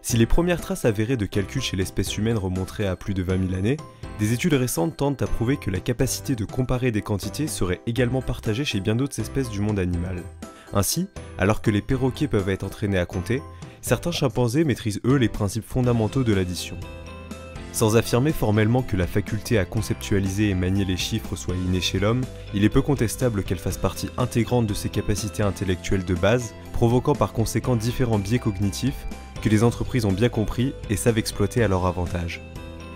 Si les premières traces avérées de calcul chez l'espèce humaine remonteraient à plus de 20 000 années, des études récentes tentent à prouver que la capacité de comparer des quantités serait également partagée chez bien d'autres espèces du monde animal. Ainsi, alors que les perroquets peuvent être entraînés à compter, certains chimpanzés maîtrisent eux les principes fondamentaux de l'addition. Sans affirmer formellement que la faculté à conceptualiser et manier les chiffres soit innée chez l'homme, il est peu contestable qu'elle fasse partie intégrante de ses capacités intellectuelles de base, provoquant par conséquent différents biais cognitifs que les entreprises ont bien compris et savent exploiter à leur avantage.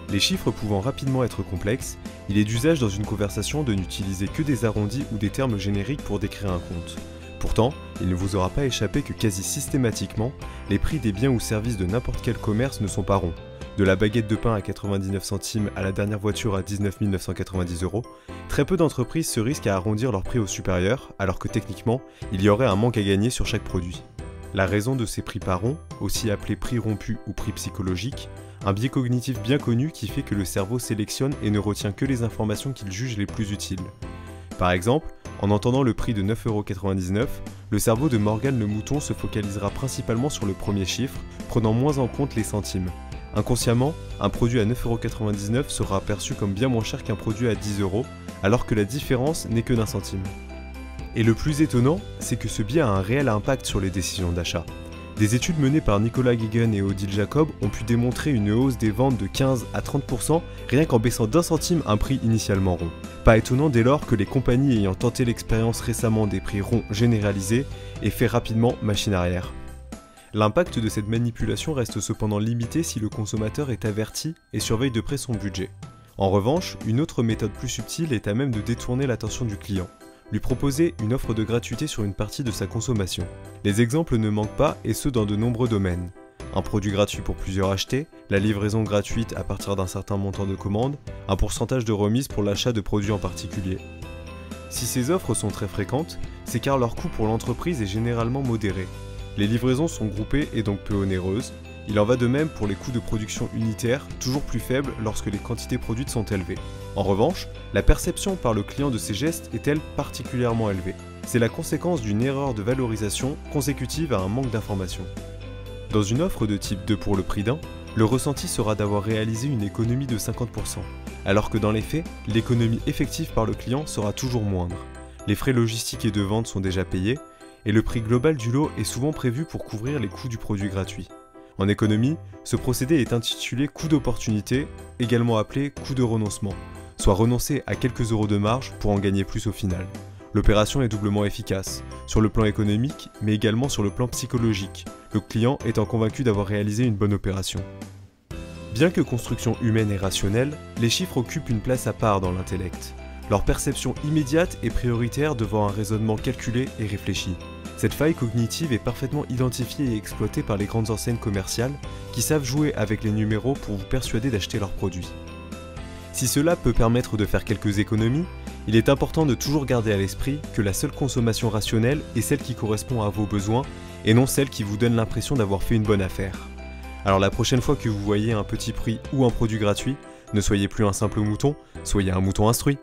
Les chiffres pouvant rapidement être complexes, il est d'usage dans une conversation de n'utiliser que des arrondis ou des termes génériques pour décrire un compte. Pourtant, il ne vous aura pas échappé que quasi systématiquement, les prix des biens ou services de n'importe quel commerce ne sont pas ronds. De la baguette de pain à 99 centimes à la dernière voiture à 19 990 €, très peu d'entreprises se risquent à arrondir leur prix au supérieur, alors que techniquement, il y aurait un manque à gagner sur chaque produit. La raison de ces prix pas ronds, aussi appelés prix rompus ou prix psychologiques, un biais cognitif bien connu qui fait que le cerveau sélectionne et ne retient que les informations qu'il juge les plus utiles. Par exemple, en entendant le prix de 9,99 €, le cerveau de Morgan le Mouton se focalisera principalement sur le premier chiffre, prenant moins en compte les centimes. Inconsciemment, un produit à 9,99 € sera perçu comme bien moins cher qu'un produit à 10 €, alors que la différence n'est que d'1 centime. Et le plus étonnant, c'est que ce biais a un réel impact sur les décisions d'achat. Des études menées par Nicolas Guéguen et Odile Jacob ont pu démontrer une hausse des ventes de 15 à 30% rien qu'en baissant d'1 centime un prix initialement rond. Pas étonnant dès lors que les compagnies ayant tenté l'expérience récemment des prix ronds généralisés aient fait rapidement machine arrière. L'impact de cette manipulation reste cependant limité si le consommateur est averti et surveille de près son budget. En revanche, une autre méthode plus subtile est à même de détourner l'attention du client. Lui proposer une offre de gratuité sur une partie de sa consommation. Les exemples ne manquent pas et ce dans de nombreux domaines. Un produit gratuit pour plusieurs achetés, la livraison gratuite à partir d'un certain montant de commande, un pourcentage de remise pour l'achat de produits en particulier. Si ces offres sont très fréquentes, c'est car leur coût pour l'entreprise est généralement modéré. Les livraisons sont groupées et donc peu onéreuses. Il en va de même pour les coûts de production unitaires, toujours plus faibles lorsque les quantités produites sont élevées. En revanche, la perception par le client de ces gestes est-elle particulièrement élevée. C'est la conséquence d'une erreur de valorisation consécutive à un manque d'information. Dans une offre de type 2 pour le prix d'un, le ressenti sera d'avoir réalisé une économie de 50%, alors que dans les faits, l'économie effective par le client sera toujours moindre. Les frais logistiques et de vente sont déjà payés, et le prix global du lot est souvent prévu pour couvrir les coûts du produit gratuit. En économie, ce procédé est intitulé coût d'opportunité, également appelé coût de renoncement, soit renoncer à quelques euros de marge pour en gagner plus au final. L'opération est doublement efficace, sur le plan économique, mais également sur le plan psychologique, le client étant convaincu d'avoir réalisé une bonne opération. Bien que construction humaine et rationnelle, les chiffres occupent une place à part dans l'intellect. Leur perception immédiate est prioritaire devant un raisonnement calculé et réfléchi. Cette faille cognitive est parfaitement identifiée et exploitée par les grandes enseignes commerciales qui savent jouer avec les numéros pour vous persuader d'acheter leurs produits. Si cela peut permettre de faire quelques économies, il est important de toujours garder à l'esprit que la seule consommation rationnelle est celle qui correspond à vos besoins et non celle qui vous donne l'impression d'avoir fait une bonne affaire. Alors la prochaine fois que vous voyez un petit prix ou un produit gratuit, ne soyez plus un simple mouton, soyez un mouton instruit.